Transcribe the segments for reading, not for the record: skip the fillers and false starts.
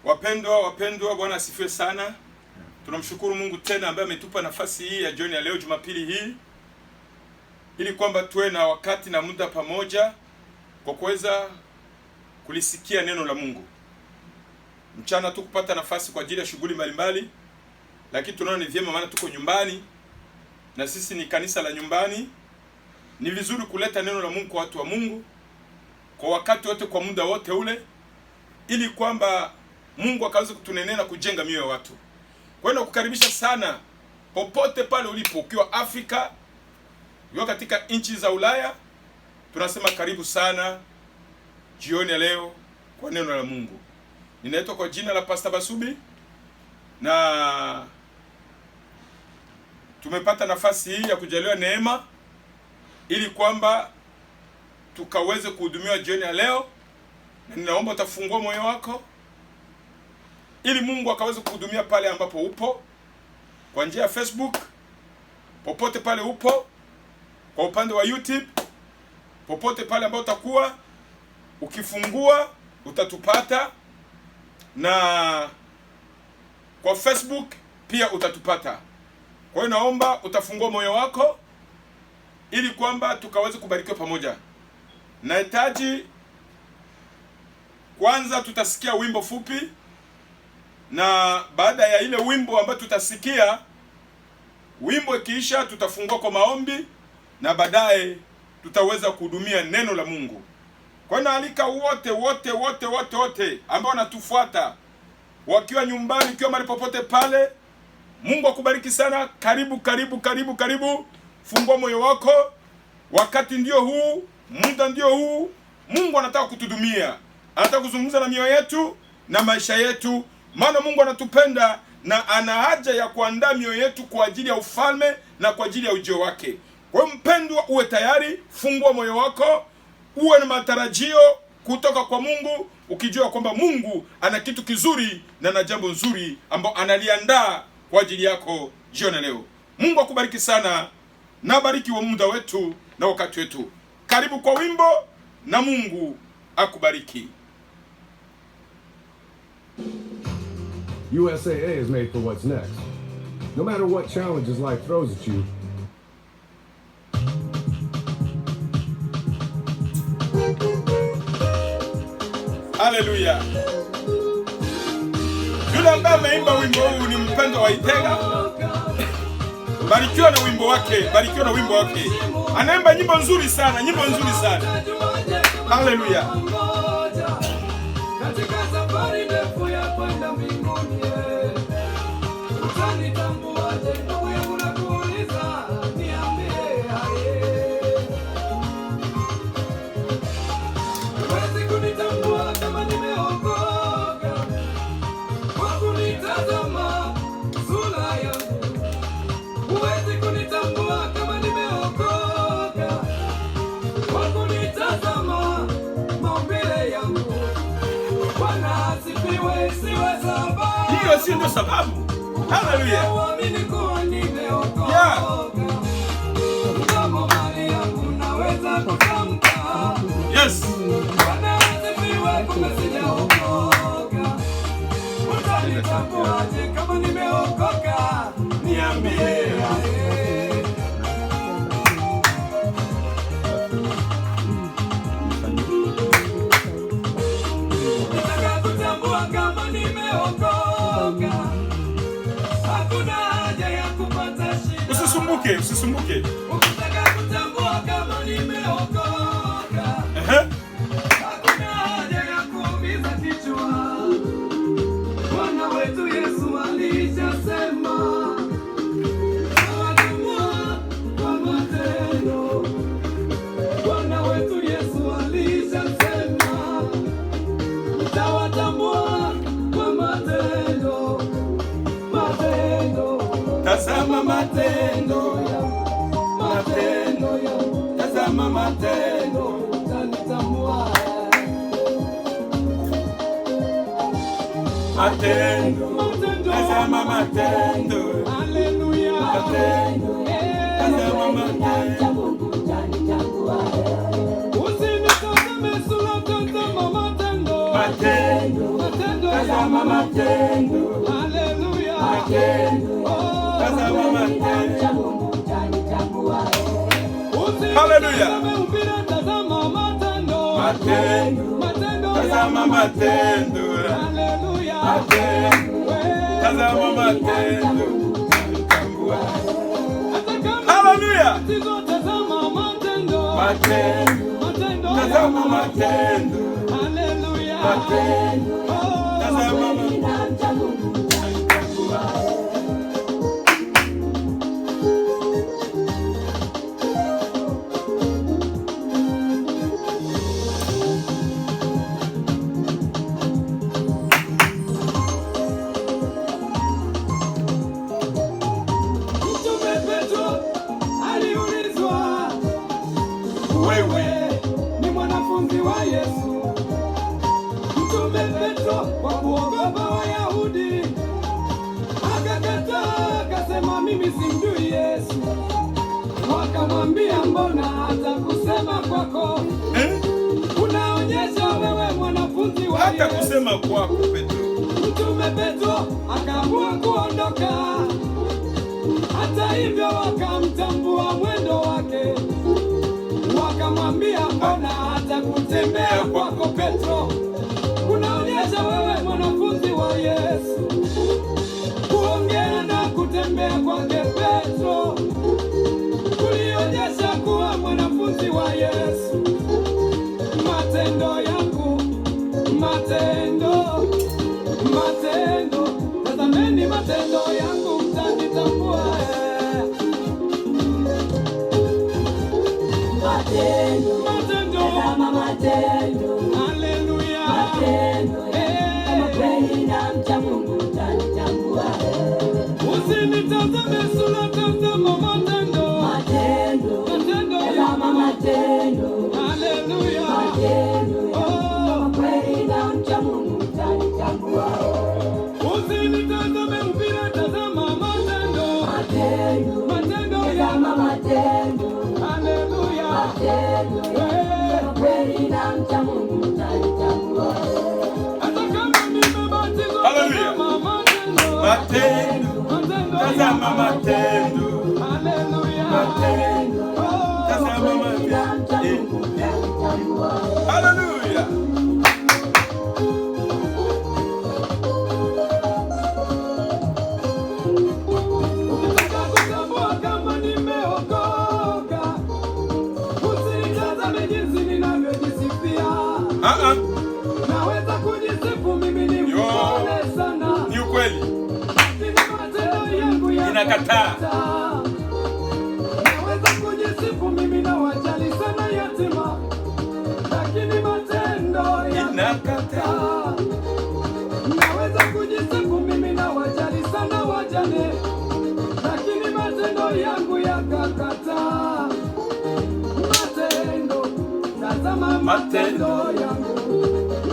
Wapendwa, Bwana asifiwe sana. Tunamshukuru Mungu tena ambaye ametupa nafasi hii ya jioni ya leo, Jumapili hii, ili kwamba tuwe na wakati na muda pamoja kwa kuweza kulisikia neno la Mungu. Mchana tukupata nafasi kwa ajili ya shughuli mbalimbali, lakini tunaona ni vyema, maana tuko nyumbani na sisi ni kanisa la nyumbani. Ni vizuri kuleta neno la Mungu kwa watu wa Mungu kwa wakati wote, kwa muda wote ule, ili kwamba Mungu akaweze kutunenea na kujenga mioyo ya watu. Kwa hiyo nakukaribisha sana popote pale ulipo, ukiwa Afrika, ukiwa katika nchi za Ulaya, tunasema karibu sana jioni ya leo kwa neno la Mungu. Ninaitwa kwa jina la Pastor Basubi, na tumepata nafasi hii ya kujaliwa neema ili kwamba tukaweze kuhudumiwa jioni ya leo, na ninaomba utafungua moyo wako ili Mungu akaweze kuhudumia pale ambapo upo, kwa njia ya Facebook, popote pale upo, kwa upande wa YouTube, popote pale ambapo utakuwa ukifungua utatupata, na kwa Facebook pia utatupata. Kwa hiyo naomba utafungua moyo wako ili kwamba tukaweze kubarikiwa pamoja. Nahitaji kwanza tutasikia wimbo fupi, na baada ya ile wimbo ambao tutasikia, wimbo ikiisha, tutafungua kwa maombi na baadaye tutaweza kuhudumia neno la Mungu. Kwa hiyo naalika wote ambao wanatufuata wakiwa nyumbani, ukiwa mahali popote pale, Mungu akubariki sana. Karibu. Fungua moyo wako. Wakati ndio huu, muda ndio huu. Mungu anataka kutuhudumia. Anataka kuzungumza na mioyo yetu na maisha yetu. Maana Mungu anatupenda na ana haja ya kuandaa mioyo yetu kwa ajili ya ufalme na kwa ajili ya ujio wake. Kwa hiyo mpendwa, uwe tayari, fungua moyo wako, uwe na matarajio kutoka kwa Mungu, ukijua kwamba Mungu ana kitu kizuri na na jambo nzuri ambao analiandaa kwa ajili yako jioni leo. Mungu akubariki sana, na bariki wa muda wetu na wakati wetu. Karibu kwa wimbo na Mungu akubariki. USAA is made for what's next. No matter what challenges life throws at you. Haleluya. Yule ambaye ameimba wimbo huu ni mpendwa wa Itega. Barikiwa na wimbo wake. Anaimba nyimbo nzuri sana. Haleluya. Katika safari ndefu ya kwenda mbinguni, utanitambuaje ndugu yangu, nakuuliza, niambie huwezi kunitambua kama nimeokoka kwa kunitazama sura yangu. Huwezi kunitambua kama nimeokoka kwa kunitazama maumbile yangu. Bwana asifiwe, siwe sababu. Hiyo si ndio sababu. Haleluya. Uamini kuwa nimeokoka. Yeah. Kama mali yangu naweza kutamka. Yes. Bwana asifiwe, kumbe sijaokoka. Utanitambuaje kama nimeokoka? Niambie. Kama nimeokoka, hakuna haja ya kupata shida. Usisumbuke. Ukitaka kutambua kama nimeokoka, hakuna haja ya kuumiza kichwa. Bwana wetu Yesu alishasema, tawatambua kwa matendo. Bwana wetu Yesu alishasema, tawatambua kwa matendo. Tazama matendo. Tazama matendo. Utanitambua. Tazama matendo. Haleluya. Tazama matendo. Usinitazame sura, tazama matendo. tazama matendo. Haleluya. Matendo. Tazama matendo. Cha Mungu utanitambua. Haleluya. Tazama matendo. Matendo. Matendo. Tazama matendo. Haleluya. Matendo. Tazama matendo. Utanitambua. Haleluya. Tazama matendo. Matendo. Matendo. Tazama matendo. Haleluya. Matendo. Tazama matendo. Cha Mungu utanitambua. Mtume Petro aliulizwa, wewe ni mwanafunzi wa Yesu? Mtume Petro kwa kuogopa Wayahudi akakataa, akasema mimi simjui Yesu. Wakamwambia, mbona hata kusema kwako unaonyesha wewe mwanafunzi wa Hata Yesu? kusema kwako Petro. Mtume Petro akaamua kuondoka. Hata hivyo wakamtambua mwendo wake, wakamwambia, mbona hata kutembea kwako Petro unaonyesha wewe mwanafunzi wa Yesu. Kuongea na kutembea kwake Petro kulionyesha kuwa mwanafunzi wa Yesu. Matendo yangu, matendo, matendo, tazameni matendo yangu mtanitambua. Matendo, matendo, tazama matendo. Haleluya. Matendo, kama kweli namcha Mungu mtanitambua. Usinitazame sura, tazama matendo. Matendo, matendo, tazama matendo. Haleluya. Matendo, kama kweli namcha Mungu mtanitambua. Usinitazame mpira, tazama matendo. Matendo, matendo, tazama matendo. Haleluya. Matendo, kama kweli namcha Mungu mtanitambua. Hata kama nimebatizwa, Haleluya. tazama matendo. Matendo. Matendo, Tazama matendo. haleluya. Matendo. Tazama matendo. Haleluya. Ukitaka kutambua kama nimeokoka, usinitazame jinsi ninavyojisifia. Naweza kujisifu mimi ni mpole sana, Ni ukweli. lakini matendo yangu Inakataa. Naweza kujisifu mimi na wajali sana yatima, lakini matendo yanakataa. Naweza kujisifu mimi na wajali sana wajane, lakini matendo yangu yakakataa. Matendo, tazama matendo yangu.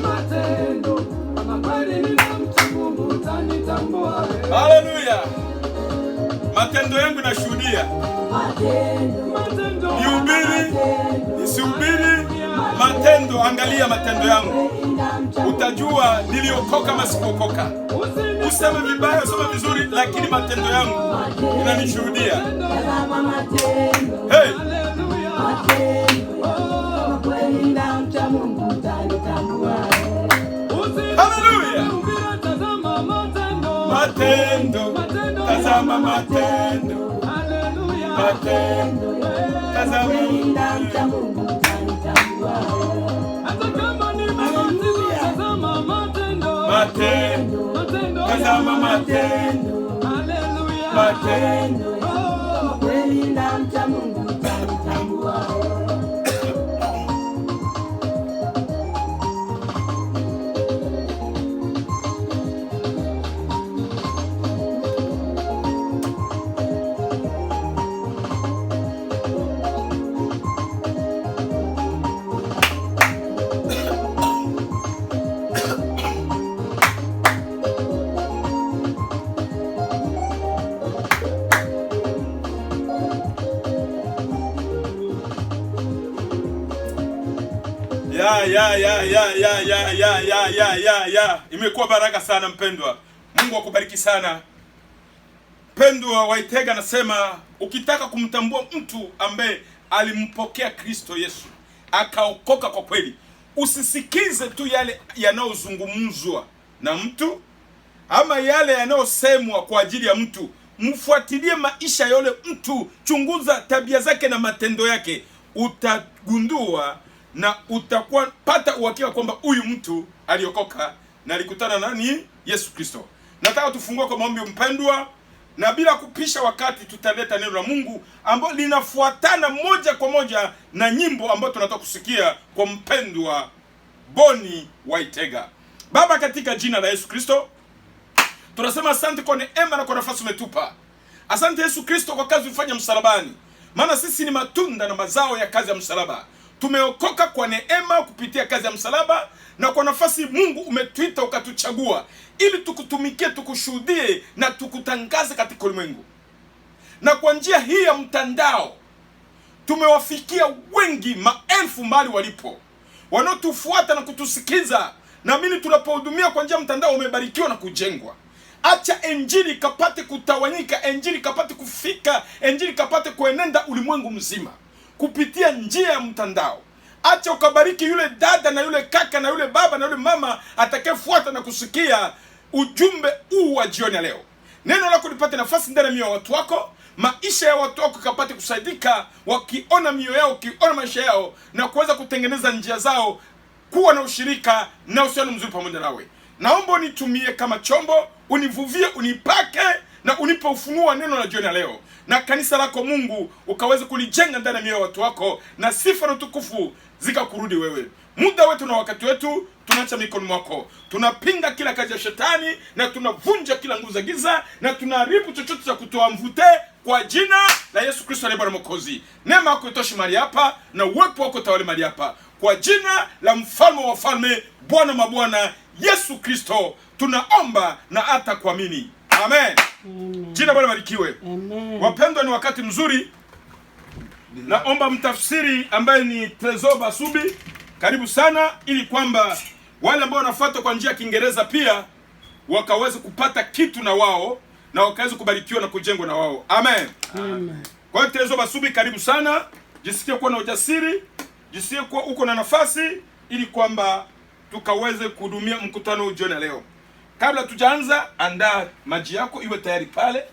Matendo, kama kweli ninamcha Mungu utanitambua. Haleluya. Matendo yangu nashuhudia. Matendo, Nihubiri, nisihubiri, matendo. Angalia matendo yangu, utajua niliokoka ama sikuokoka. Useme vibaya, useme vizuri, lakini matendo yangu inanishuhudia. Hey! Haleluya. Matendo, tazama matendo. Matendo, tazama matendo. Hata kama nimebatizwa, tazama matendo. Matendo, tazama matendo. Haleluya. Matendo. Kweli namcha Mungu utanitambua. Imekuwa baraka sana mpendwa. Mungu akubariki sana. Mpendwa Waitega anasema ukitaka kumtambua mtu ambaye alimpokea Kristo Yesu akaokoka kwa kweli, usisikize tu yale yanayozungumzwa na mtu ama yale yanayosemwa kwa ajili ya mtu. Mfuatilie maisha ya yule mtu, chunguza tabia zake na matendo yake, utagundua na utakuwa pata uhakika kwamba huyu mtu aliokoka na alikutana nani? Yesu Kristo. Nataka tufungue kwa maombi mpendwa, na bila kupisha wakati tutaleta neno la Mungu ambalo linafuatana moja kwa moja na nyimbo ambayo tunataka kusikia kwa mpendwa Boni Waitega. Baba, katika jina la Yesu Kristo tunasema asante kwa neema na kwa nafasi umetupa. Asante Yesu Kristo kwa kazi ufanya msalabani, maana sisi ni matunda na mazao ya kazi ya msalaba. Tumeokoka kwa neema kupitia kazi ya msalaba, na kwa nafasi Mungu umetuita ukatuchagua ili tukutumikie, tukushuhudie na tukutangaze katika ulimwengu. Na kwa njia hii ya mtandao tumewafikia wengi, maelfu mahali walipo, wanaotufuata na kutusikiza. Naamini tunapohudumia kwa njia ya mtandao umebarikiwa na kujengwa. Acha injili kapate kutawanyika, injili kapate kufika, injili kapate kuenenda ulimwengu mzima kupitia njia ya mtandao. Acha ukabariki yule dada na yule kaka na yule baba na yule mama atakayefuata na kusikia ujumbe huu wa jioni leo. Neno lako lipate nafasi ndani ya mioyo ya watu wako, maisha ya watu wako kapate kusaidika, wakiona mioyo yao, wakiona maisha yao, na kuweza kutengeneza njia zao kuwa na ushirika na uhusiano mzuri pamoja nawe. Naomba unitumie kama chombo, univuvie, unipake na unipe ufunuo wa neno la jioni leo, na kanisa lako Mungu ukaweze kulijenga ndani ya mioyo ya watu wako, na sifa na utukufu zikakurudi wewe. Muda wetu na wakati wetu tunaacha mikono mwako. Tunapinga kila kazi ya shetani na tunavunja kila nguvu za giza na tunaharibu chochote cha kutoa mvute kwa jina la Yesu Kristo aliye Bwana Mwokozi. Neema yako itoshi mahali hapa na uwepo wako tawale mahali hapa, kwa jina la mfalme wa wafalme, Bwana mabwana, Yesu Kristo tunaomba na hata kuamini. Amen. Jina Bwana barikiwe. Wapendwa, ni wakati mzuri. Naomba mtafsiri ambaye ni Trezor Basubi, karibu sana, ili kwamba wale ambao wanafuata kwa njia ya Kiingereza pia wakaweze kupata kitu na wao, na wakaweze kubarikiwa na kujengwa na wao. Amen. Amen. Kwa hiyo Trezor Basubi, karibu sana. Jisikie kuwa na ujasiri, jisikie kuwa uko na nafasi, ili kwamba tukaweze kuhudumia mkutano jioni leo. Kabla tujaanza, andaa maji yako iwe tayari pale,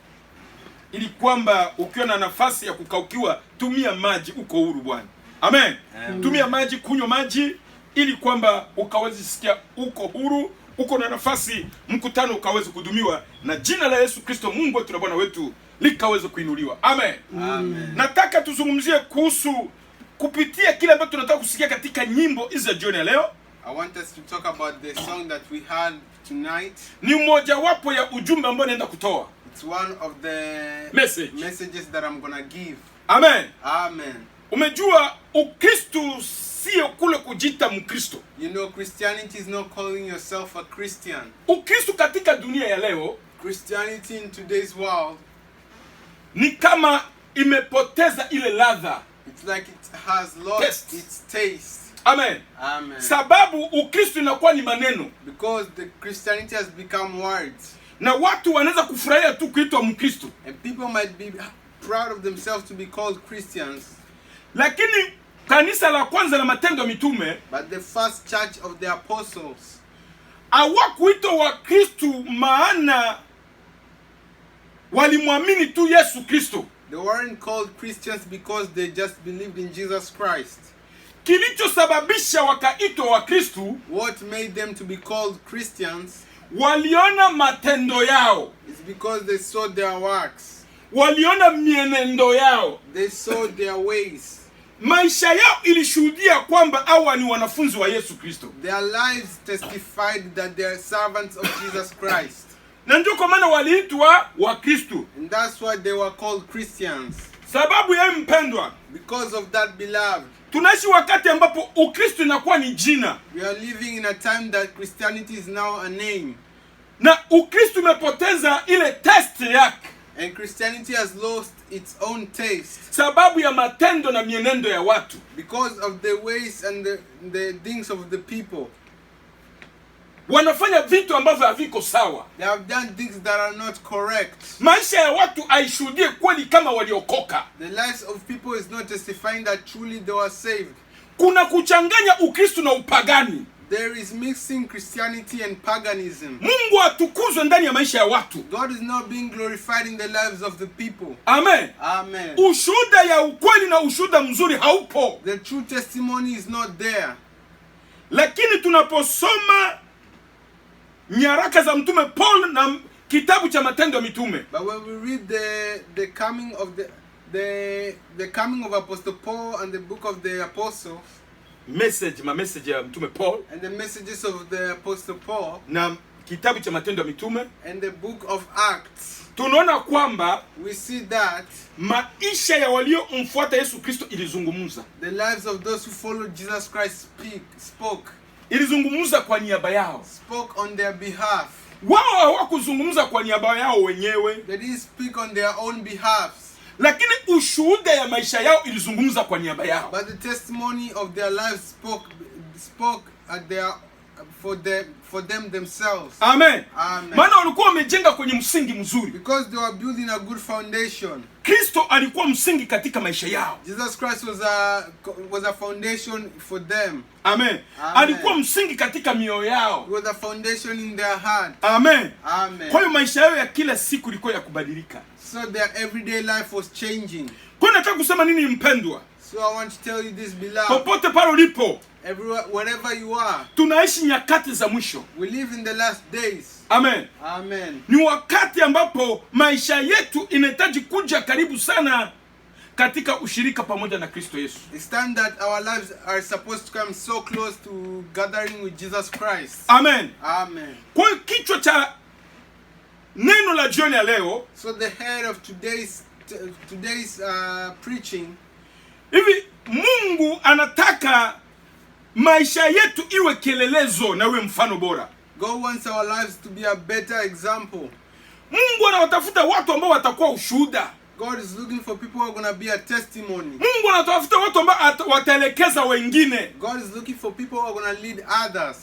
ili kwamba ukiwa na nafasi ya kukaukiwa, tumia maji, uko huru Bwana. Amen. Tumia maji, kunywa maji, ili kwamba ukaweze sikia uko huru, uko na nafasi, mkutano ukaweze kudumiwa, na jina la Yesu Kristo Mungu wetu na Bwana wetu likaweze kuinuliwa. Amen. Amen. Nataka tuzungumzie kuhusu kupitia kile ambacho tunataka kusikia katika nyimbo hizi za jioni ya leo. I want us to talk about the song that we had tonight. Ni mmoja wapo ya ujumbe ambao naenda kutoa. It's one of the messages that I'm gonna give. Amen. Amen. Umejua Ukristo sio kule kujita Mkristo. You know, Christianity is not calling yourself a Christian. Ukristo katika dunia ya leo, Christianity in today's world, ni kama imepoteza ile ladha. it's like it has lost its taste. Amen. Amen. Sababu Ukristo inakuwa ni maneno, Because the Christianity has become words. na watu wanaweza kufurahia tu kuitwa Mkristo, And people might be proud of themselves to be called Christians. lakini kanisa la kwanza la Matendo ya Mitume, But the first church of the apostles, hawakuitwa Wakristo maana walimwamini tu Yesu Kristo. they weren't called Christians because they just believed in Jesus Christ. Kilichosababisha wakaitwa Wakristo, What made them to be called Christians waliona matendo yao, is because they saw their works. waliona mienendo yao, They saw their ways. maisha yao ilishuhudia kwamba hawa ni wanafunzi wa Yesu Kristo. Their lives testified that they are servants of Jesus Christ. Na ndio kwa maana waliitwa Wakristo. And that's why they were called Christians. Sababu ya mpendwa, Because of that, beloved, tunaishi wakati ambapo Ukristo inakuwa ni jina, we are living in a time that Christianity is now a name. na Ukristo umepoteza ile test yake. And Christianity has lost its own taste sababu ya matendo na mienendo ya watu. because of the ways and the things of the people. Wanafanya vitu ambavyo haviko sawa. They have done things that are not correct. Maisha ya watu haishuhudie kweli kama waliokoka. The lives of people is not testifying that truly they were saved. Kuna kuchanganya Ukristo na upagani. There is mixing Christianity and paganism. Mungu atukuzwe ndani ya maisha ya watu. God is not being glorified in the lives of the people. Amen. Amen. Ushuhuda ya ukweli na ushuhuda mzuri haupo. The true testimony is not there. Lakini tunaposoma nyaraka za mtume Paul na kitabu cha Matendo ya Mitume, But when we read the coming of the coming of Apostle Paul and the book of the apostles message ya mtume Paul and the messages of the Apostle Paul na kitabu cha Matendo ya Mitume, and the book of Acts, tunaona kwamba we see that maisha ya waliomfuata Yesu Kristo ilizungumza. the lives of those who followed Jesus Christ spoke Ilizungumza kwa niaba yao. spoke on their behalf. Wao hawakuzungumza kwa niaba yao wenyewe, They didn't speak on their own behalves, lakini ushuhuda ya maisha yao ilizungumza kwa niaba yao. but the testimony of their lives spoke at their for them themselves. Amen. Amen. Maana walikuwa wamejenga kwenye msingi mzuri. Because they were building a good foundation. Kristo alikuwa msingi katika maisha yao. Jesus Christ was a foundation for them. Amen. Amen. Alikuwa msingi katika mioyo yao. He was a foundation in their heart. Amen. Amen. Kwa hiyo maisha yao ya kila siku ilikuwa ya kubadilika. So their everyday life was changing. Kwa hiyo nataka kusema nini mpendwa? So I want to tell you this, beloved. Popote pale ulipo, Everywhere, wherever you are, tunaishi nyakati za mwisho. we live in the last days. Amen. Amen. Ni wakati ambapo maisha yetu inahitaji kuja karibu sana katika ushirika pamoja na Kristo Yesu. It's time that our lives are supposed to come so close to gathering with Jesus Christ. Amen. Amen. Kwa hiyo kichwa cha neno la jioni ya leo, So the head of today's preaching, hivi Mungu anataka maisha yetu iwe kielelezo na iwe mfano bora. God wants our lives to be a better example. Mungu anawatafuta watu ambao watakuwa ushuhuda. God is looking for people who are going to be a testimony. Mungu anatafuta watu ambao wataelekeza wengine. God is looking for people who are going to lead others.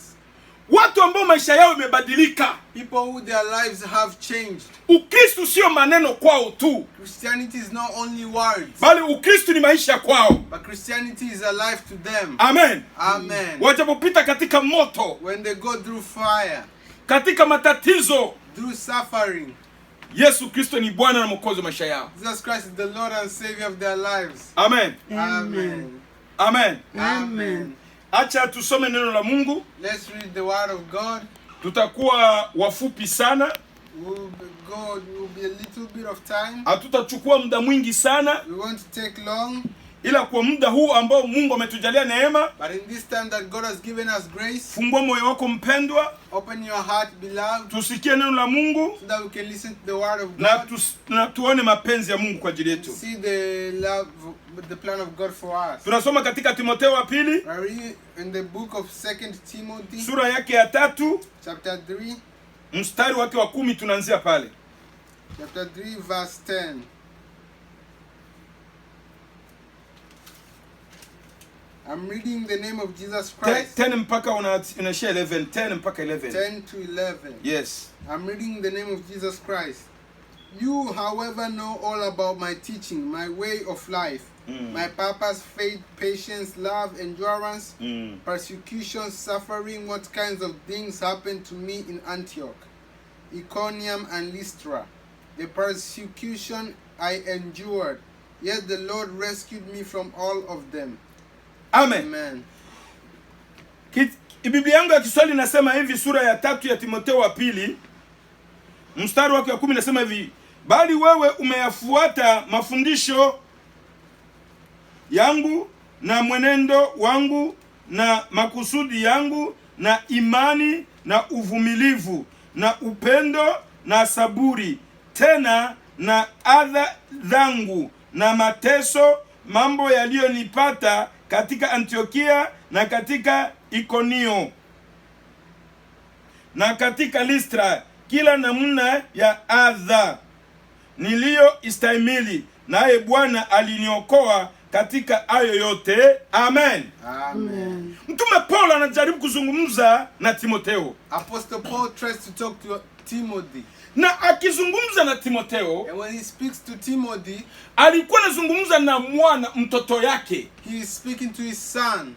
Watu ambao maisha yao imebadilika. People who their lives have changed. Ukristo sio maneno kwao tu, Christianity is not only words, bali Ukristo ni maisha kwao. but Christianity is a life to them. Amen. Amen. Wajapopita katika moto, When they go through fire, katika matatizo, through suffering, Yesu Kristo ni Bwana na Mwokozi wa maisha yao. Jesus Christ is the Lord and Savior of their lives. Amen. Amen. Amen. Amen. Acha tusome neno la Mungu. Let's read the word of God. Tutakuwa wafupi sana. We'll be a little bit of time. Hatutachukua muda mwingi sana, We won't take long. ila kwa muda huu ambao Mungu ametujalia neema, But in this time that God has given us grace, fungua moyo wako mpendwa, open your heart, beloved, tusikie neno la Mungu so that we can listen to the word of God, na tuone mapenzi ya Mungu kwa ajili yetu. see the plan of God for us. Tunasoma katika Timotheo wa pili, I read in the book of 2 Timothy, sura yake ya 3, chapter 3, mstari wake wa 10, tunaanzia pale. chapter 3, verse 10. I'm reading the name of Jesus Christ. 10 mpaka unashia 11, 10 mpaka 11. 10 to 11. Yes. I'm reading the name of Jesus Christ. You, however, know all about my teaching, my way of life, my purpose, faith, patience, love, endurance, persecution, suffering, what kinds of things happened to me in Antioch, Iconium, and Lystra. The persecution I endured, yet the Lord rescued me from all of them. Amen. Amen. Biblia yangu ya Kiswahili inasema hivi, sura ya 3 ya Timotheo wa pili, mstari wake wa 10 inasema hivi: bali wewe umeyafuata mafundisho yangu na mwenendo wangu na makusudi yangu na imani na uvumilivu na upendo na saburi, tena na adha zangu na mateso, mambo yaliyonipata katika Antiokia na katika Ikonio na katika Listra, kila namna ya adha. niliyoistahimili, naye Bwana aliniokoa katika hayo yote. Amen. Amen. Mtume Paulo anajaribu kuzungumza na Timotheo. Apostle Paul tries to talk to Timothy. Na akizungumza na Timotheo, And when he speaks to Timothy, alikuwa anazungumza na mtoto yake. he is speaking to his son.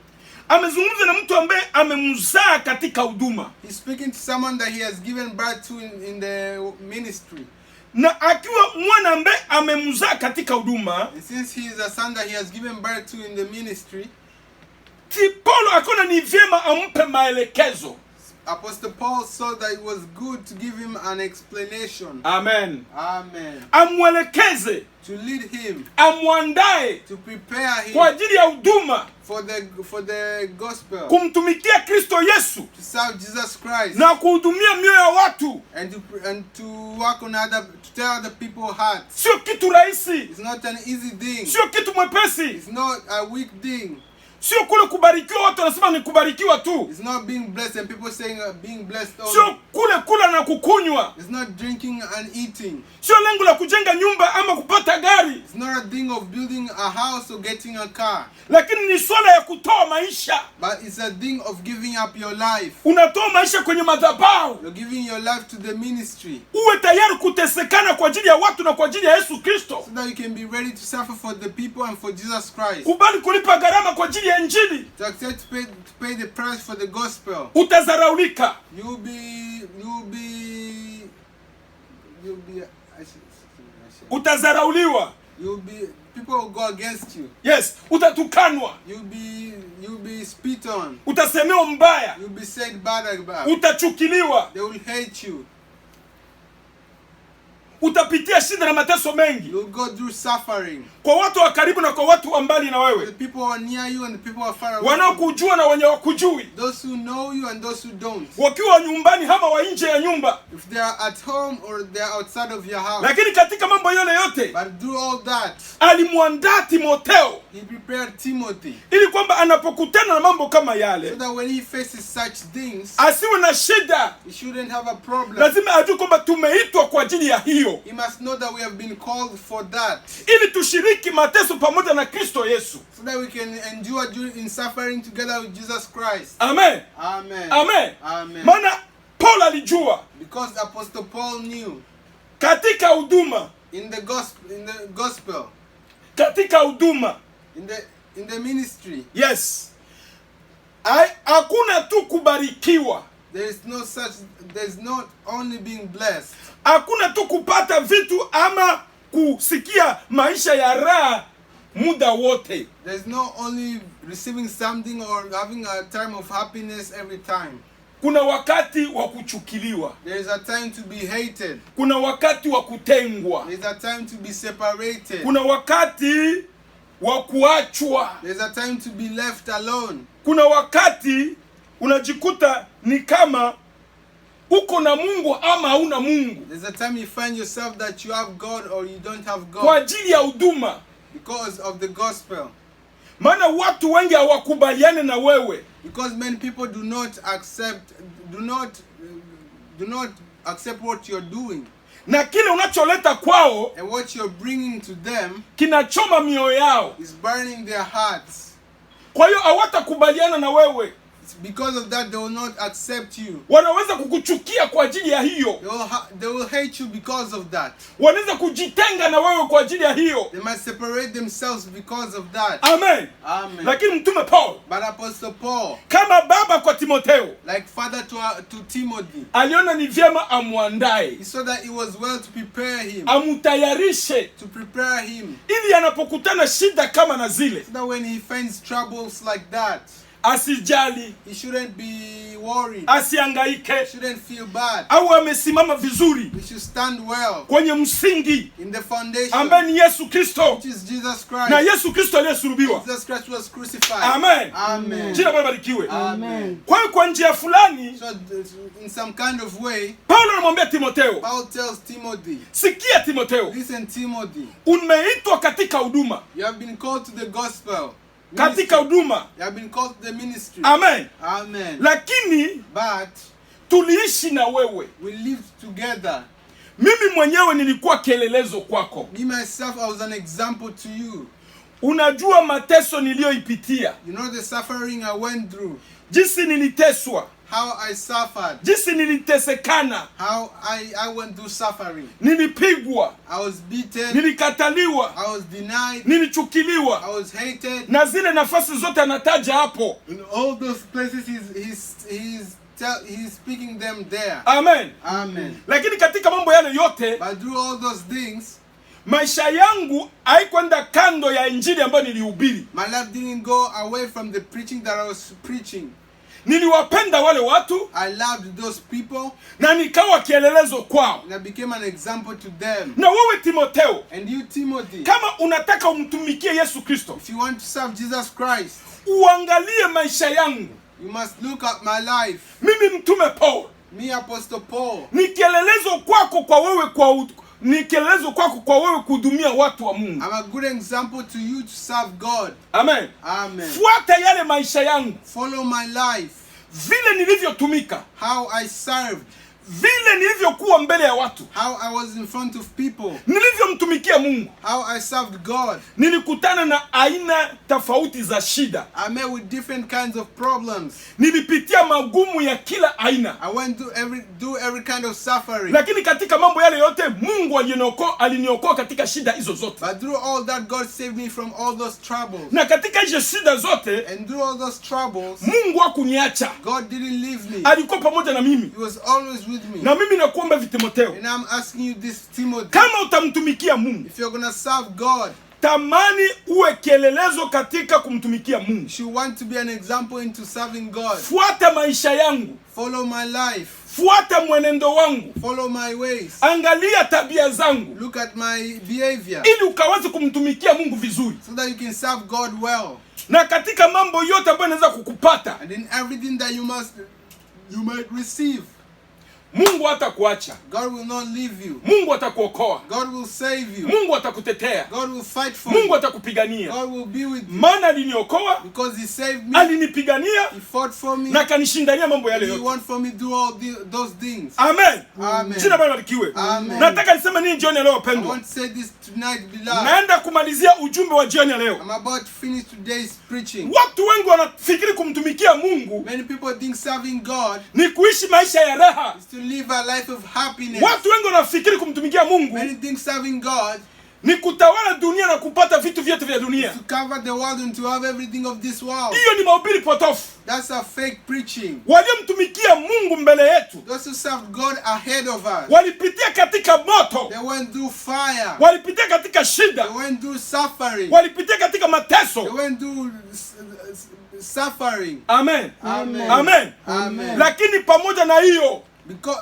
Amezungumza na mtu ambaye amemzaa katika huduma. He's speaking to someone that he has given birth to in the ministry. Na akiwa mwana ambaye amemzaa katika huduma, And since he is a son that he has given birth to in the ministry, Paulo akona ni vyema ampe maelekezo. Apostle Paul saw that it was good to give him an explanation. Amen. Amen. Amwelekeze, To lead him, amwandae to prepare him kwa ajili ya huduma, for the gospel, kumtumikia Kristo Yesu to serve Jesus Christ, na kuhudumia mioyo ya watu. and to work on to tell other people's hearts. Sio kitu rahisi, It's not an easy thing. sio kitu mwepesi, It's not a weak thing. sio kule kubarikiwa watu wanasema ni kubarikiwa tu, It's not being blessed and people saying being blessed sio only. kule kula na kukunywa, It's not drinking and eating. sio lengo la kujenga nyumba ama kupata gari, It's not a thing of building a house or getting a car. lakini ni swala ya kutoa maisha. But it's a thing of giving up your life. Unatoa maisha kwenye madhabahu, You're giving your life to the ministry uwe tayari kutesekana kwa ajili ya watu na kwa ajili ya Yesu Kristo. so that you can be ready to suffer for the people and for Jesus Christ. Kubali kulipa gharama kwa ajili ya Injili. To accept to pay the price for the gospel. Utazaraulika, You'll be utazarauliwa, people will go against you. yes, utatukanwa, You'll be spit on. utasemewa mbaya, You'll be said bad about. utachukiliwa, They will hate you. utapitia shida na mateso mengi You'll go through suffering. kwa watu wa karibu na kwa watu wa mbali na The wewe, people who are near you and the people who are far away. wanaokujua na wenye wakujui, Those who know you and those who don't. wakiwa nyumbani ama wa nje ya nyumba. If they are at home or they are outside of your house. Lakini katika mambo yale yote But through all that, alimwandaa Timotheo he prepared Timothy ili kwamba anapokutana na mambo kama so yale that when he faces such things, asiwe na shida. he shouldn't have a problem. Lazima ajue kwamba tumeitwa kwa ajili ya hiyo, He must know that we have been called for that, ili tushiriki mateso pamoja na Kristo Yesu. so that we can endure in suffering together with Jesus Christ. Amen. Amen. Amen. Amen. Maana Paul alijua Because Apostle Paul knew katika huduma, in the gospel, katika huduma, in the ministry, yes, hakuna tu kubarikiwa, there's not only being blessed. hakuna tu kupata vitu ama kusikia maisha ya raha muda wote. There's not only receiving something or having a time of happiness every time. Kuna wakati wa kuchukiliwa, There is a time to be hated. kuna wakati wa kutengwa, There's a time to be separated. kuna wakati wa kuachwa, There's a time to be left alone. kuna wakati unajikuta ni kama uko na Mungu ama hauna Mungu, There's a time you find yourself that you have God or you don't have kwa God ajili ya huduma. because of the gospel. Maana watu wengi hawakubaliane na wewe, Because many people do not accept what you're doing, na kile unacholeta kwao and what you're bringing to them kinachoma mioyo yao. is burning their hearts. Kwa hiyo hawatakubaliana na wewe, It's because of that they will not accept you. wanaweza kukuchukia kwa ajili ya hiyo, They will hate you because of that. wanaweza kujitenga na wewe kwa ajili ya hiyo. They must separate themselves because of that. Amen. Amen. Lakini mtume Paul But Apostle Paul, kama baba kwa Timotheo like father to Timothy, aliona ni vyema amwandae, he saw that it was well to prepare him, amutayarishe, to prepare him, ili anapokutana shida kama na zile so that when he finds troubles like that, asijali, he shouldn't be worried, asiangaike, shouldn't feel bad. au amesimama vizuri We should stand well kwenye msingi in the foundation, ambaye ni Yesu Kristo, which is Jesus na Christ. Yesu Kristo aliyesulubiwa. Jesus Christ was crucified. Amen. Amen. Jina Bwana barikiwe. Amen. Kwa hiyo kwa njia fulani So in some kind of way, Paulo anamwambia Timotheo, Paul tells Timothy, sikia Timotheo, listen Timothy, umeitwa katika huduma, you have been called to the gospel. katika huduma. You have been called to the ministry. Amen. Amen. Lakini But tuliishi na wewe we lived together. Mimi mwenyewe nilikuwa kielelezo kwako. Me myself, I was an example to you. Unajua mateso niliyoipitia. You know the suffering I went through. Jinsi niliteswa. How I suffered. Jinsi nilitesekana. How I went through suffering. Nilipigwa. I was beaten. Nilikataliwa. I was denied. Nilichukiliwa. I was hated. Na zile nafasi zote anataja hapo. In all those places he's speaking them there. Amen. Amen. Lakini katika mambo yale yote, But through all those things, maisha yangu haikwenda kando ya injili ambayo nilihubiri. my life didn't go away from the preaching that I was preaching. Niliwapenda wale watu. I loved those people. Na nikawa kielelezo kwao. And I became an example to them. Na wewe Timotheo, And you Timothy, kama unataka umtumikie Yesu Kristo, if you want to serve Jesus Christ, uangalie maisha yangu. you must look at my life. Mimi mtume Paul, Me Apostle Paul, ni kielelezo kwako kwa wewe kuhudumia watu wa Mungu. I'm a good example to you to serve God. Amen. Amen. Fuata yale maisha yangu. Follow my life. Vile nilivyotumika. How I served. Vile nilivyokuwa mbele ya watu. How I was in front of people. Nilivyomtumikia Mungu. How I served God. Nilikutana na aina tofauti za shida. I met with different kinds of problems. Nilipitia magumu ya kila aina. I went through every kind of suffering. Lakini katika mambo yale yote Mungu aliniokoa katika shida hizo zote. But through all that, God saved me from all those troubles. Na katika hizo shida zote, And through all those troubles, Mungu hakuniacha. God didn't leave me. Alikuwa pamoja na mimi. He was always with me. Na mimi nakuomba Timotheo, And I'm asking you this, Timothy. kama utamtumikia Mungu, If you're going to serve God, tamani uwe kielelezo katika kumtumikia Mungu. you should want to be an example into serving God. Fuata maisha yangu. Follow my life. Fuata mwenendo wangu. Follow my ways. Angalia tabia zangu. Look at my behavior. Ili ukaweze kumtumikia Mungu vizuri. So that you can serve God well. Na katika mambo yote ambayo yanaweza kukupata, And in everything that you might receive, Mungu hatakuacha. God will not leave you. Mungu atakuokoa. God will save you. Mungu atakutetea. God will fight for Mungu you. atakupigania. God will be with you. Maana aliniokoa, Because he saved me. alinipigania He fought for me. na kanishindania mambo yale He yote. won for me to do all those things. Amen. Amen. Jina Bwana libarikiwe. Amen. Nataka niseme nini jioni ya leo I wapendwa? want to say this tonight, beloved. Naenda kumalizia ujumbe wa jioni ya leo. I'm about to finish today's preaching. Watu wengi wanafikiri kumtumikia Mungu Many people think serving God ni kuishi maisha ya raha. is to live a life of happiness. Watu wengi wanafikiri kumtumikia Mungu Many think serving God ni kutawala dunia na kupata vitu vyote vya dunia. to cover the world and to have everything of this world. Hiyo ni mahubiri potofu. That's a fake preaching. Waliomtumikia Mungu mbele yetu Those who served God ahead of us, walipitia katika moto, they went through fire. walipitia katika shida, They went through suffering. walipitia katika They mateso. went through suffering. Amen. Amen. Amen. Amen. Lakini pamoja na hiyo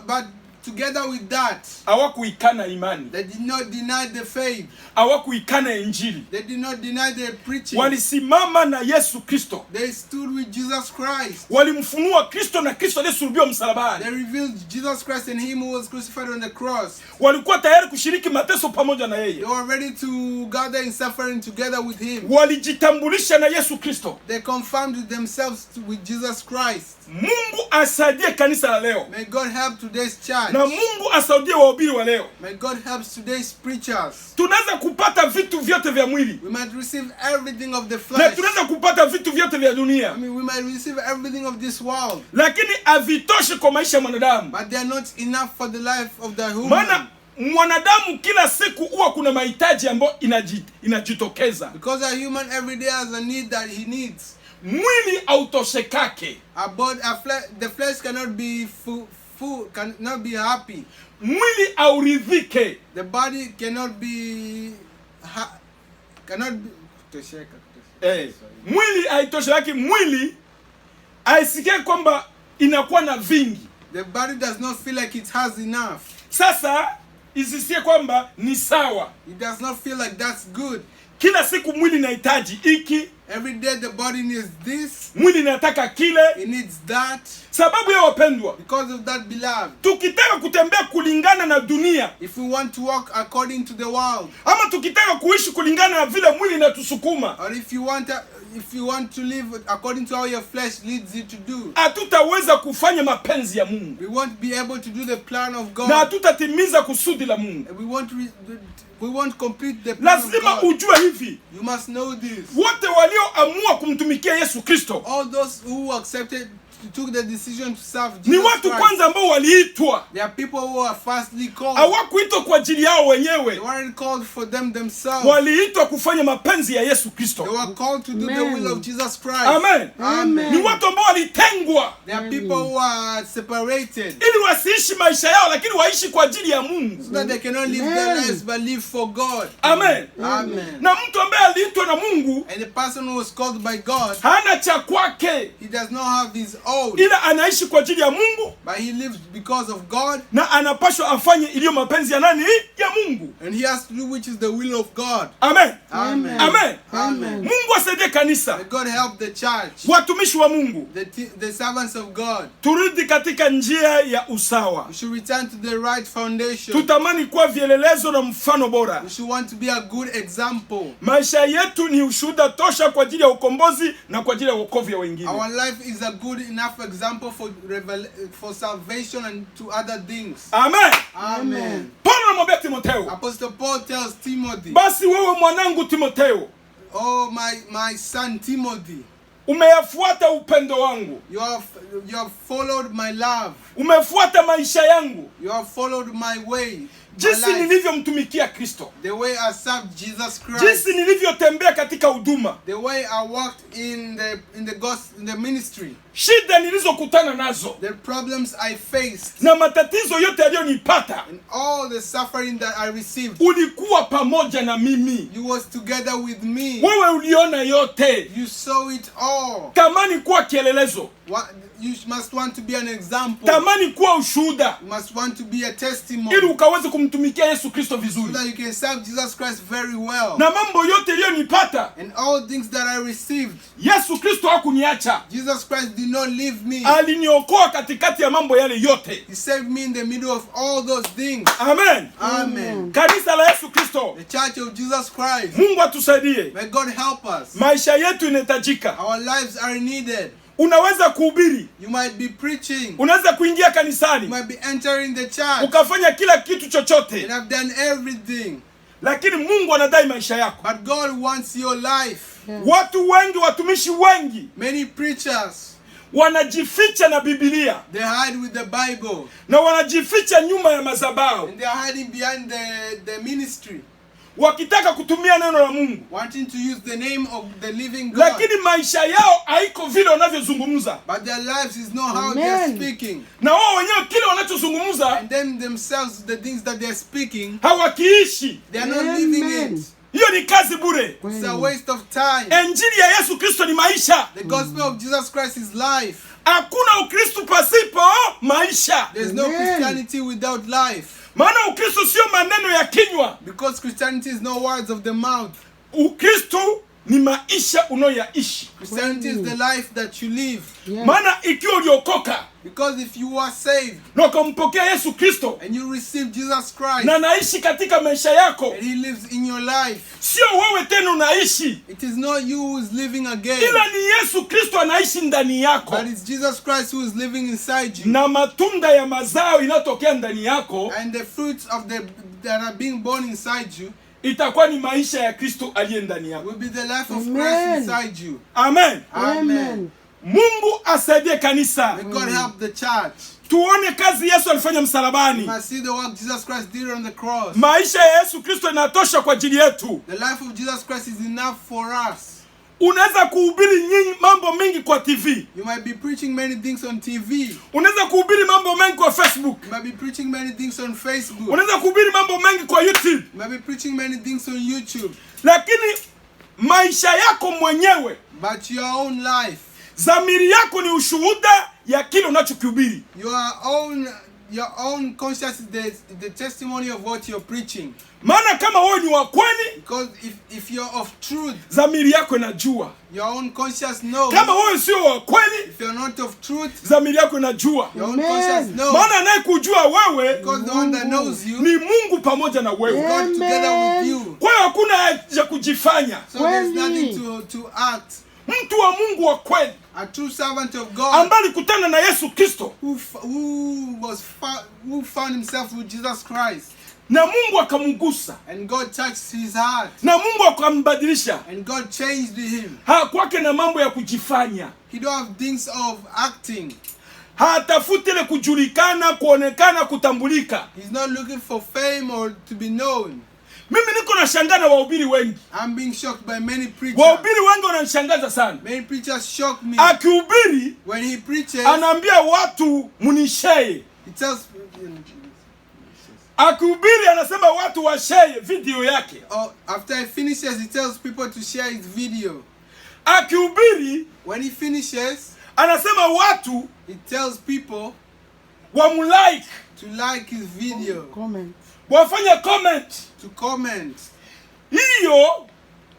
But together with that, hawakuikana imani, they did not deny the faith. hawakuikana injili. They did not deny the preaching. Walisimama na Yesu Kristo, They stood with Jesus Christ. walimfunua Kristo na Kristo aliyesulubiwa msalabani. They revealed Jesus Christ and him who was crucified on the cross. Walikuwa tayari kushiriki mateso pamoja na They yeye. were ready to gather in suffering together with him. Walijitambulisha na Yesu Kristo. They confirmed themselves with Jesus Christ. Mungu asaidie kanisa la leo. May God help today's church. Na Mungu asaidie wahubiri wa leo. May God help today's preachers. Tunaweza kupata vitu vyote vya mwili. We might receive everything of the Na flesh. tunaweza kupata vitu vyote vya dunia. I mean, we might receive everything of this world. Lakini havitoshi kwa maisha ya mwanadamu. But they are not enough for the life of the Maana human. mwanadamu kila siku huwa kuna mahitaji ambayo inajitokeza. Because a human every day has a need that he needs. Mwili hautoshekake. The flesh cannot be cannot be happy. Mwili hauridhike. The body cannot be kutosheka. Mwili haitoshelaki. Mwili haisikie kwamba inakuwa na vingi. The body does not feel like it has enough. Sasa isisikie kwamba ni sawa. It does not feel like that's good. Kila siku mwili inahitaji hiki. Every day the body needs this. Mwili inataka kile. It needs that. Sababu ya wapendwa, Because of that, beloved, tukitaka kutembea kulingana na dunia, if we want to walk according to the world, ama tukitaka kuishi kulingana na vile mwili inatusukuma, or if you want if you want to live according to how your flesh leads you to do, hatutaweza kufanya mapenzi ya Mungu, we won't be able to do the plan of God, na hatutatimiza kusudi la Mungu. and we won't complete the plan of Lazima God. ujue hivi, You must know this. wote walioamua kumtumikia Yesu Kristo All those who took the decision to serve ni Jesus watu Christ, kwanza ambao waliitwa. they are people who are firstly called. Hawakuitwa kwa ajili yao They wenyewe, weren't called for themselves. waliitwa kufanya mapenzi ya Yesu They Kristo. were called to do the Amen. will of Jesus Christ. Amen. Amen. Ni watu ambao walitengwa There are people who are separated ili wasiishi maisha yao, lakini waishi kwa ajili ya Mungu. so that they cannot live their lives but live for God. Amen. Amen. Na mtu ambaye aliitwa na Mungu And the person who was called by God, hana cha kwake, he does not have his own, ila anaishi kwa ajili ya Mungu, but he lives because of God, na anapaswa afanye iliyo mapenzi ya nani? Ya Mungu. and he has to do which is the will of God. Amen. Amen. Amen. Amen. Mungu asaidie kanisa, May God help the church, watumishi wa Mungu, the servants of God. turudi katika njia ya usawa. We should return to the right foundation. Tutamani kuwa vielelezo na mfano bora. We should want to be a good example. Maisha yetu ni ushuhuda tosha kwa ajili ya ukombozi na kwa ajili ya wokovu ya wengine. Our life is a good enough example for salvation and to other things. Amen. Amen. Paulo anamwambia Timotheo, Apostle Paul tells Timothy, basi wewe mwanangu Timotheo, oh my son Timothy, umeyafuata upendo wangu, you have followed my love, umefuata maisha yangu, you have followed my way, my jinsi life, nilivyomtumikia Kristo, the way I served Jesus Christ, jinsi nilivyotembea katika huduma, the way I walked in the gospel, in the ministry, shida nilizokutana nazo the problems I faced, na matatizo yote yaliyonipata. and all the suffering that I received. Ulikuwa pamoja na mimi, You was together with me. wewe uliona yote. You saw it all. Tamani kuwa kielelezo, You must want to be an example. tamani kuwa ushuhuda, You must want to be a ili testimony ukaweze kumtumikia Yesu Kristo so vizuri. that you can serve Jesus Christ very well. Na mambo yote yaliyonipata, And all things that I received, Yesu Kristo hakuniacha, Jesus Christ did not leave me. aliniokoa katikati ya mambo yale yote. He saved me in the middle of all those things. Amen. Amen. Kanisa la Yesu Kristo, The Church of Jesus Christ. Mungu atusaidie. May God help us. Maisha yetu inahitajika. Our lives are needed. Unaweza kuhubiri, You might be preaching. unaweza kuingia You kanisani, might be entering the church. ukafanya kila kitu chochote, And I've done everything. lakini Mungu anadai maisha yako. But God wants your life. Watu wengi, watumishi wengi Many preachers, wanajificha na Biblia they hide with the Bible. na wanajificha nyuma ya madhabahu, And they are hiding behind the ministry, wakitaka kutumia neno la Mungu, wanting to use the name of the living God. lakini maisha yao haiko vile wanavyozungumza, But their lives is not how they are Amen. speaking. na wao wenyewe kile wanachozungumza And them themselves, the things that they are speaking, hawakiishi. they are not living Amen. it. Hiyo ni kazi bure. It's a waste of time. Injili ya Yesu Kristo ni maisha. The gospel of Jesus Christ is life. Hakuna Ukristo pasipo maisha, There's no Amen. Christianity without life. maana Ukristo sio maneno ya kinywa. Because Christianity is no words of the mouth. Ukristo ni maisha unayoyaishi. Christianity is the life that you live. Yes. Maana ikiwa uliokoka Because if you are saved na ukampokea Yesu Kristo and you receive Jesus Christ na naishi katika maisha yako, and He lives in your life, sio wewe tena unaishi, it is not you who is living again, ila ni Yesu Kristo anaishi ndani yako, but it's Jesus Christ who is living inside you. na matunda ya mazao inayotokea ndani yako And the fruits of that are being born inside you itakuwa ni maisha ya Kristo aliye ndani yako. will be the life of Amen. Christ inside you. Amen. Amen. Mungu asaidie kanisa, May God help the church. tuone kazi Yesu alifanya We msalabani. must see the work Jesus Christ did on the cross. Maisha ya Yesu Kristo inatosha kwa ajili yetu. The life of Jesus Christ is enough for us. Unaweza kuhubiri mambo mengi kwa TV, You might be preaching many things on TV. unaweza kuhubiri mambo mengi kwa Facebook, You might be preaching many things on Facebook. unaweza kuhubiri mambo mengi kwa YouTube, You might be preaching many things on YouTube. lakini maisha yako mwenyewe, But your own life, dhamiri yako ni ushuhuda ya kile unachokihubiri. your own conscience is the testimony of what you're preaching. Maana kama wewe ni wa kweli, Because if you're of truth, dhamiri yako inajua. your own conscience knows. Kama wewe sio wa kweli, If you're not of truth, dhamiri yako inajua. your own Amen. conscience knows. Maana anayekujua wewe Because the one that knows you, ni Mungu pamoja na wewe. Yeah. God together with you. Kwa hiyo hakuna haja kujifanya. So there's Kweli. nothing to act. mtu wa Mungu wa kweli, a true servant of God, ambaye alikutana na Yesu Kristo, who found himself with Jesus Christ, na Mungu akamgusa, and God touched his heart, na Mungu akambadilisha. and God changed him. Hakwake na mambo ya kujifanya, He don't have things of acting. hatafuti ile kujulikana, kuonekana, kutambulika. He's not looking for fame or to be known. Mimi niko nashangaa na wahubiri wengi. I'm being shocked by many preachers. Wahubiri wengi wananishangaza sana. Many preachers shock me. Akihubiri When he preaches, anaambia watu munishare. he tells, Akihubiri anasema watu washare video yake. after he finishes, he tells people to share his video. Akihubiri When he finishes, anasema watu he tells people wamlike, to like his video, wafanye comment. to comment. Hiyo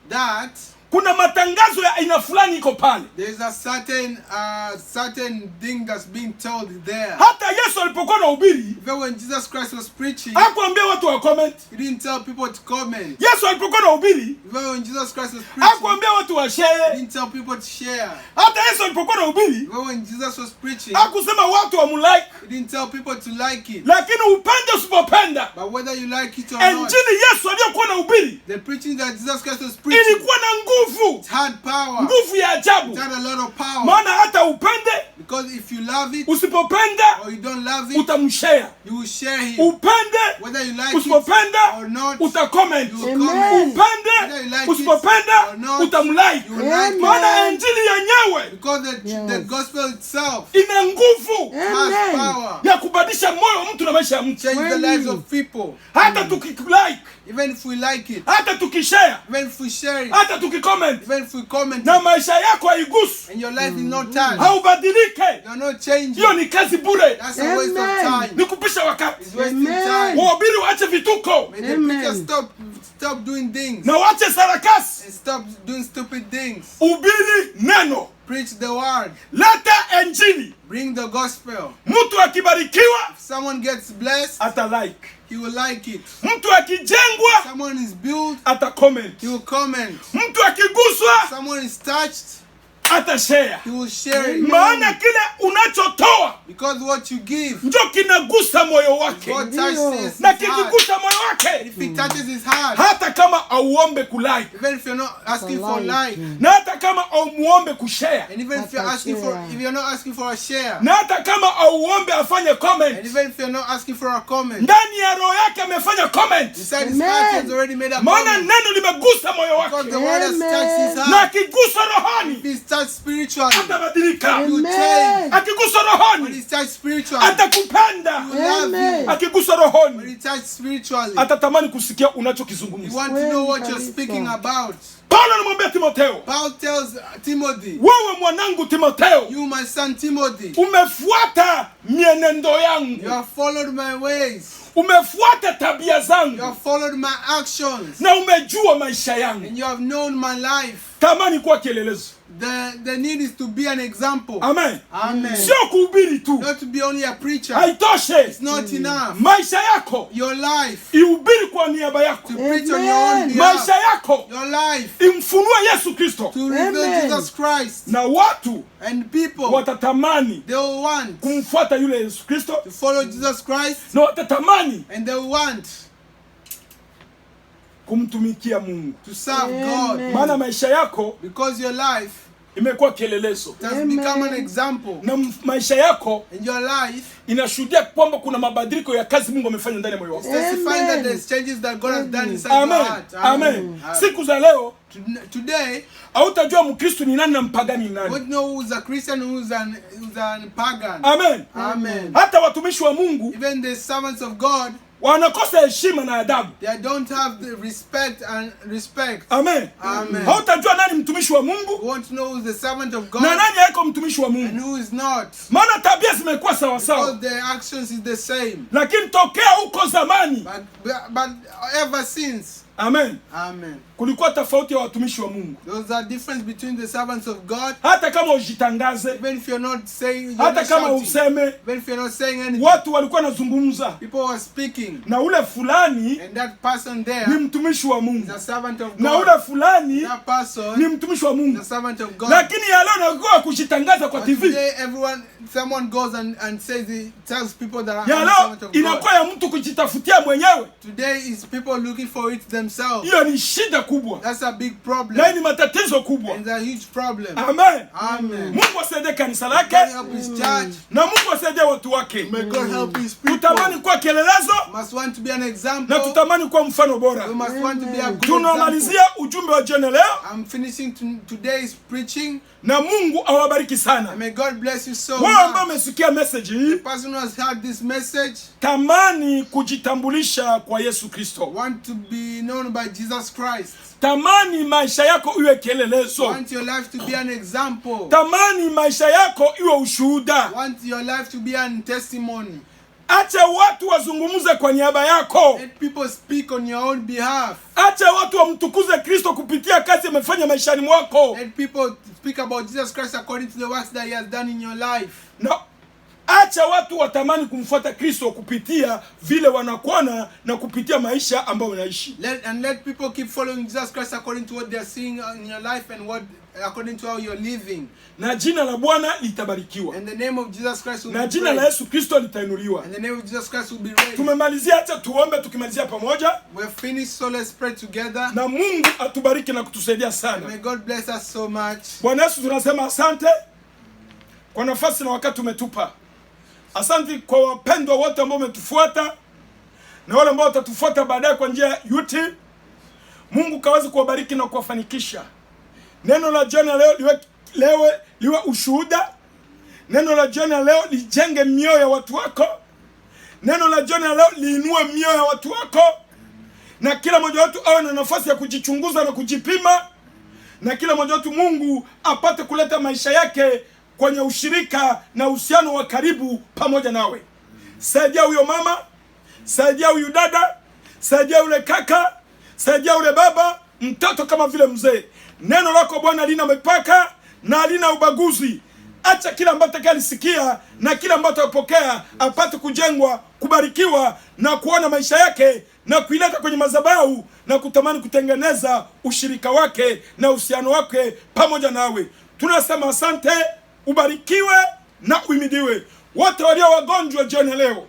That kuna matangazo ya aina fulani iko pale. there's a certain thing that's being told there. Hata Yesu alipokuwa anahubiri, Even when Jesus Christ was preaching, hakuambia watu wa comment. he didn't tell people to comment. Yesu alipokuwa anahubiri, Even when Jesus Christ was preaching, hakuambia watu wa he share. didn't tell people to share. Hata Yesu alipokuwa anahubiri, Even when Jesus was preaching, hakusema watu wamlike. he didn't tell people to like it. Lakini upende usipopenda, But whether you like it or not, injili Yesu aliyokuwa anahubiri the preaching that Jesus Christ was preaching, ilikuwa na nguvu, it had power. nguvu ya ajabu. It had a lot of power. Maana hata upende, Because if you love it usipopenda, or you don't love it, utamshare. you will share him. Upende, Whether you like it usipopenda, or not, utacomment. you will comment. Upende, Whether you like it usipopenda, or not, utamlike. you will like it. Maana injili yenyewe Because the gospel itself ina nguvu has power. ya kubadilisha moyo wa mtu na maisha ya mtu. Change the lives of people. Hata tukilike, Even if we like it, hata tukishare, even if we share it, hata tukicomment, even if we comment na it, maisha yako haigusu, and your life is not touched, haubadilike, you're not changing. hiyo ni kazi bure, That's a waste of time. ni kupisha wakati. It's wasting time. Wahubiri waache vituko May the preacher stop doing things na waache sarakasi. and stop doing stupid things. Ubiri neno, Preach the word. leta injili. Bring the gospel. Mtu akibarikiwa If someone gets blessed, ata like, he will like it. mtu akijengwa Someone is built, ata comment, he will comment. mtu akiguswa Someone is touched, ata share. he will share it. Maana kile unachotoa Because what you give, ndio kinagusa moyo wake, God touches his na heart. kikigusa moyo wake, If he touches his heart, hata kama auombe kulike, even if you're not asking for like, na hata kama aumuombe kushare, and even if you're asking for, if you're not asking for a share, na hata kama auombe afanye and comment, even if you're not asking for a comment, ndani ya roho yake amefanya comment. inside his heart has already made a Maana comment. neno limegusa moyo Because wake, the word has touched his na heart. akigusa rohoni If he's touched spiritually, atabadilika. he will change. Akigusa When rohoni he's touched spiritually, atakupenda. he will love you. Akigusa When rohoni he touched spiritually, atatamani kusikia you unachokizungumza. want to know what you're speaking about. Paulo anamwambia Timotheo, Paul tells Timothy, wewe mwanangu Timotheo, you my son Timothy, umefuata mienendo you yangu, have followed my ways, umefuata tabia you zangu, have followed my actions, na umejua maisha yangu. and you have known my life. Tamani kuwa kielelezo. The need is to be an example. Amen. Amen. Sio kuhubiri tu, Not to be only a preacher. haitoshe. It's not enough. Maisha yako Your life, ihubiri kwa niaba yako, to preach on your own behalf. maisha yako Your life, imfunue Yesu Kristo, to reveal Jesus Christ. na watu And people, watatamani they will want kumfuata yule Yesu Kristo, to follow Jesus Christ, na watatamani and they will want kumtumikia Mungu. to serve God. Maana maisha yako Because your life imekuwa kielelezo, has become an example. na maisha yako And your life inashuhudia kwamba kuna mabadiliko ya kazi Mungu amefanya ndani ya moyo wako. testifying that there's changes that God has done inside your Amen. heart. Amen. Siku za leo Today, hautajua Mkristo ni nani na mpagani ni you nani. won't know who's a Christian, who's an pagan. Amen. Amen. Hata watumishi wa Mungu Even the servants of God, wanakosa heshima na adabu. they don't have the respect. Amen. Amen. Hautajua nani mtumishi wa You Mungu want to know who's the servant of na God nani haiko mtumishi wa and Mungu. who is not. Maana tabia zimekuwa sawa sawa. Because their actions is the same. Lakini tokea huko zamani But ever since, Amen. Amen. Kulikuwa tofauti ya watumishi wa Mungu. Those are difference between the servants of God. Hata kama ujitangaze, Even if you're not saying, hata kama useme, even if you're not saying anything, watu walikuwa nazungumza, people were speaking, na ule fulani and that person there ni mtumishi wa Mungu, is a servant of God. na ule fulani That person ni mtumishi wa Mungu, is a servant of God. lakini yale unakuwa kujitangaza kwa But TV, today someone goes and says, he tells people that I'm a yale servant of God. inakuwa ya mtu kujitafutia mwenyewe. Today is people looking for it themselves. Hiyo ni shida kubwa, That's a big problem. na ni matatizo kubwa. And it's a huge problem. Amen. Amen. Mungu asaidie kanisa God lake, help his church. na Mungu asaidie watu wake. May God help his people. Tutamani kuwa kielelezo, Must want to be an na example. tutamani kuwa mfano bora. We must want to be a good example. Tunamalizia ujumbe wa jioni leo, I'm finishing today's preaching. na Mungu awabariki sana. And may God bless you so Wewe ambao much. umesikia message hii, The person who has heard this message tamani kujitambulisha kwa Yesu Kristo. want to be known by Jesus Christ. Tamani maisha yako iwe kielelezo. Want your life to be an example. Tamani maisha yako iwe ushuhuda. Want your life to be an testimony. Acha watu wazungumze kwa niaba yako. Let people speak on your own behalf. Acha watu wamtukuze Kristo kupitia kazi amefanya maishani mwako. Let people speak about Jesus Christ according to the works that he has done in your life. Na acha watu watamani kumfuata Kristo kupitia vile wanakuona na kupitia maisha ambayo wanaishi. Let people keep following Jesus Christ according to what they are seeing in your life and according to how you're living. Na jina la Bwana litabarikiwa. And the name of Jesus Christ will Na be jina la praised. Yesu Kristo litainuliwa. And the name of Jesus Christ will be raised. Tumemalizia, acha tuombe tukimalizia pamoja. We're finished, so let's pray together. Na Mungu atubariki na kutusaidia And sana. may God bless us so much. Bwana Yesu, tunasema asante kwa nafasi na wakati umetupa. Asante kwa wapendwa wote ambao umetufuata na wale ambao watatufuata baadaye kwa njia ya YouTube. Mungu kaweze kuwabariki na kuwafanikisha. Neno la jioni leo liwe ushuhuda. Neno la jioni leo lijenge mioyo ya watu wako. Neno la jioni leo liinue mioyo ya watu wako. Na kila mmoja wetu awe na nafasi ya kujichunguza na kujipima. Na kila mmoja wetu Mungu apate kuleta maisha yake kwenye ushirika na uhusiano wa karibu pamoja nawe. Saidia huyo mama, saidia huyu dada, saidia yule kaka, saidia yule baba, mtoto kama vile mzee. Neno lako Bwana lina mipaka na halina ubaguzi. Acha kila ambaye atakayesikia na kila ambaye atapokea apate kujengwa, kubarikiwa na kuona maisha yake na kuileta kwenye madhabahu na kutamani kutengeneza ushirika wake na uhusiano wake pamoja nawe. Tunasema asante, ubarikiwe na uimidiwe. Wote walio wagonjwa jioni leo,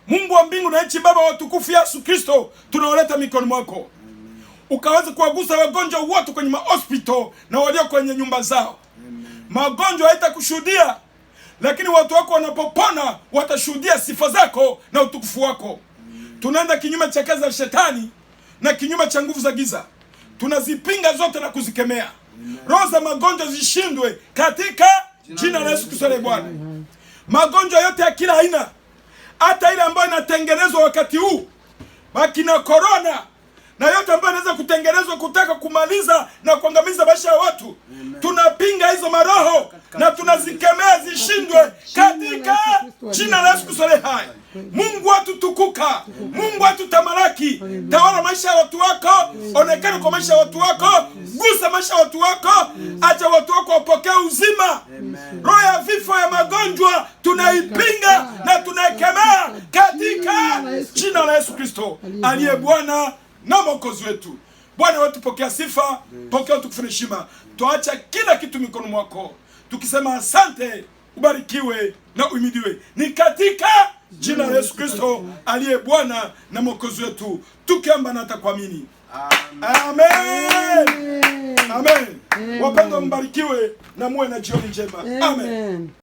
Mungu wa mbingu na nchi, Baba watukufu Yesu Kristo, tunawaleta mikononi mwako. Ukaweze kuwagusa wagonjwa wote kwenye mahospital na walio kwenye nyumba zao. Magonjwa haitakushuhudia, lakini watu wako wanapopona watashuhudia sifa zako na utukufu wako. Tunaenda kinyume cha kazi za shetani na kinyume cha nguvu za giza. Tunazipinga zote na kuzikemea. Roho za magonjwa zishindwe katika jina la Yesu Kristo Bwana. Magonjwa yote ya kila aina, hata ile ambayo inatengenezwa wakati huu, makina corona na yote ambayo inaweza kutengenezwa kutaka kumaliza na kuangamiza maisha ya watu, tunapinga hizo maroho na tunazikemea zishindwe katika jina la Yesu Kristo hai. Mungu wetu tukuka, Mungu wetu tamalaki, tawala maisha ya watu wako, onekana kwa maisha ya watu wako, gusa maisha ya watu wako, acha watu wako wapokee uzima. Roho ya vifo ya magonjwa tunaipinga na tunaikemea katika jina la Yesu Kristo aliye Bwana na Mwokozi wetu. Bwana wetu, pokea sifa, pokea utukufu na heshima. Tuacha kila kitu mikononi mwako, tukisema asante, ubarikiwe na uimidiwe. Ni katika jina la Yesu Kristo aliye Bwana na Mwokozi wetu tukiomba na kuamini. Amen. Amen. Wapendwa, mbarikiwe na muwe na jioni njema. Amen.